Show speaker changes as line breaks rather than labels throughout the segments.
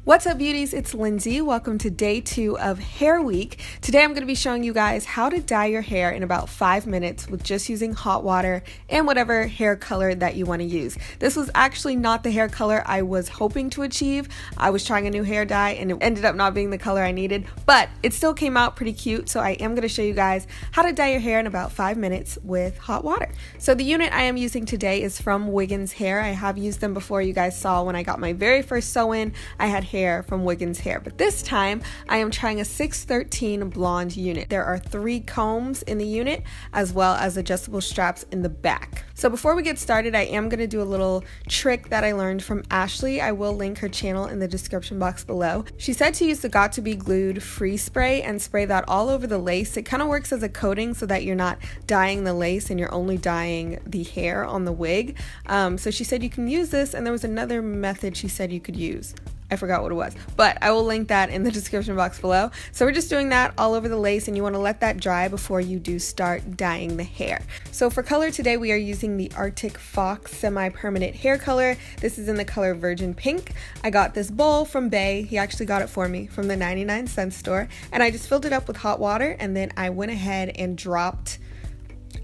What's up, beauties? It's Lynsey. Welcome to day 2 of Hair Week. Today I'm going to be showing you guys how to dye your hair in about 5 minutes with just using hot water and whatever hair color that you want to use. This was actually not the hair color I was hoping to achieve. I was trying a new hair dye and it ended up not being the color I needed, but it still came out pretty cute. So I am going to show you guys how to dye your hair in about 5 minutes with hot water. So the unit I am using today is from Wigginshair. I have used them before. You guys saw when I got my very first sew-in, I had hair from Wigginshair, but this time I am trying a 613 blonde unit. There are 3 combs in the unit as well as adjustable straps in the back. So before we get started, I am going to do a little trick that I learned from Ashley. I will link her channel in the description box below. She said to use the Got To Be Glued free spray and spray that all over the lace. It kind of works as a coating so that you're not dyeing the lace and you're only dyeing the hair on the wig. So she said you can use this, and there was another method she said you could use. I forgot what it was, but I will link that in the description box below. So we're just doing that all over the lace, and you want to let that dry before you do start dyeing the hair. So for color today, we are using the Arctic Fox semi-permanent hair color. This is in the color Virgin Pink. I got this bowl from Bay. He actually got it for me from the 99-cent store, and I just filled it up with hot water, and then I went ahead and dropped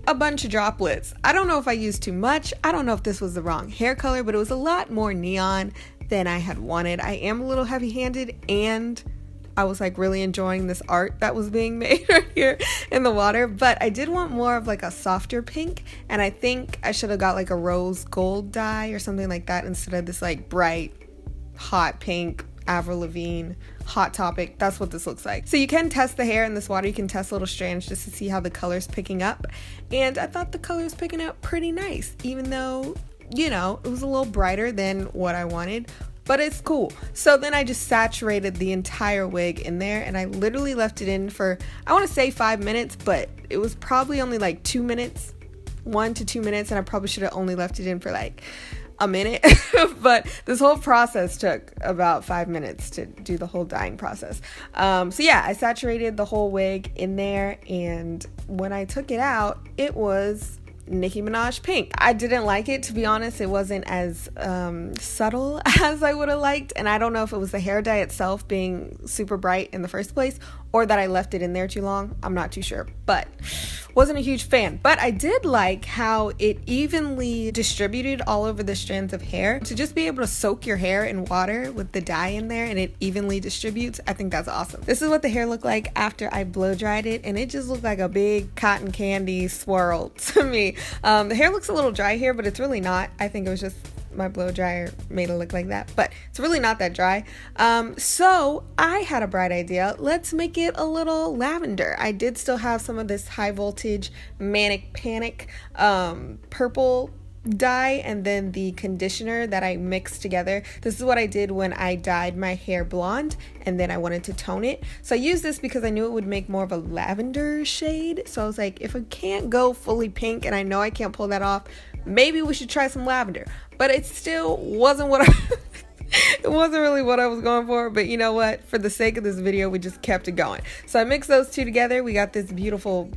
a bunch of droplets. I don't know if I used too much. I don't know if this was the wrong hair color, but it was a lot more neon than I had wanted. I am a little heavy-handed, and I was like really enjoying this art that was being made right here in the water, but I did want more of like a softer pink, and I think I should have got like a rose gold dye or something like that instead of this like bright hot pink Avril Lavigne Hot Topic. That's what this looks like. So you can test the hair in this water. You can test little strands just to see how the color's picking up, and I thought the color's picking up pretty nice, even though, you know, it was a little brighter than what I wanted, but it's cool. So then I just saturated the entire wig in there, and I literally left it in for, I want to say 5 minutes, but it was probably only like 2 minutes, 1 to 2 minutes, and I probably should have only left it in for like a minute. But this whole process took about 5 minutes to do the whole dyeing process. So yeah, I saturated the whole wig in there, and when I took it out, it was Nicki Minaj pink. I didn't like it, to be honest. It wasn't as subtle as I would have liked, and I don't know if it was the hair dye itself being super bright in the first place or that I left it in there too long. I'm not too sure, but wasn't a huge fan. But I did like how it evenly distributed all over the strands of hair. To just be able to soak your hair in water with the dye in there and it evenly distributes, I think that's awesome. This is what the hair looked like after I blow dried it, and it just looked like a big cotton candy swirl to me. The hair looks a little dry here, but it's really not. I think it was just my blow dryer made it look like that, but it's really not that dry. So I had a bright idea. Let's make it a little lavender. I did still have some of this high voltage Manic Panic purple dye, and then the conditioner that I mixed together. This is what I did when I dyed my hair blonde, and then I wanted to tone it. So I used this because I knew it would make more of a lavender shade. So I was like, if I can't go fully pink, and I know I can't pull that off, maybe we should try some lavender. But it still wasn't what it wasn't really what I was going for, but you know what? For the sake of this video, we just kept it going. So I mixed those two together. We got this beautiful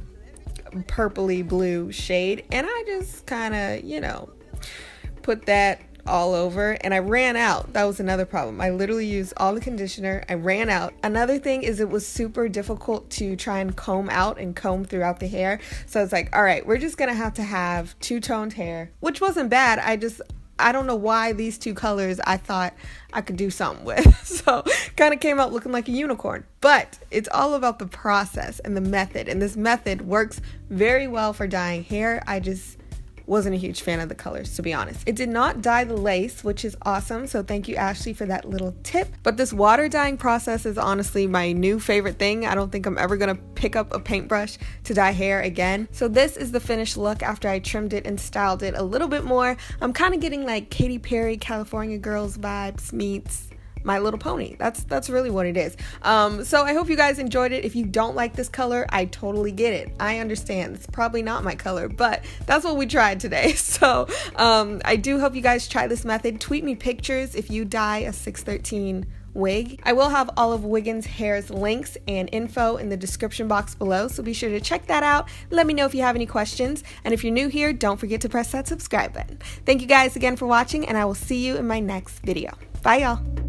purpley blue shade, and I just kind of, you know, put that all over, and I ran out. That was another problem. I literally used all the conditioner. I ran out. Another thing is it was super difficult to try and comb out and comb throughout the hair. So it's like, all right, we're just gonna have to have two-toned hair, which wasn't bad. I don't know why these 2 colors I thought I could do something with. So kind of came out looking like a unicorn. But it's all about the process and the method. And this method works very well for dyeing hair. I just wasn't a huge fan of the colors, to be honest. It did not dye the lace, which is awesome. So thank you, Ashley, for that little tip. But this water dyeing process is honestly my new favorite thing. I don't think I'm ever gonna pick up a paintbrush to dye hair again. So this is the finished look after I trimmed it and styled it a little bit more. I'm kind of getting like Katy Perry, California Girls vibes meets My Little Pony. That's really what it is. So I hope you guys enjoyed it. If you don't like this color, I totally get it. I understand. It's probably not my color, but that's what we tried today. So I do hope you guys try this method. Tweet me pictures if you dye a 613 wig. I will have all of Wigginshair's links and info in the description box below, so be sure to check that out. Let me know if you have any questions, and if you're new here, don't forget to press that subscribe button. Thank you guys again for watching, and I will see you in my next video. Bye, y'all.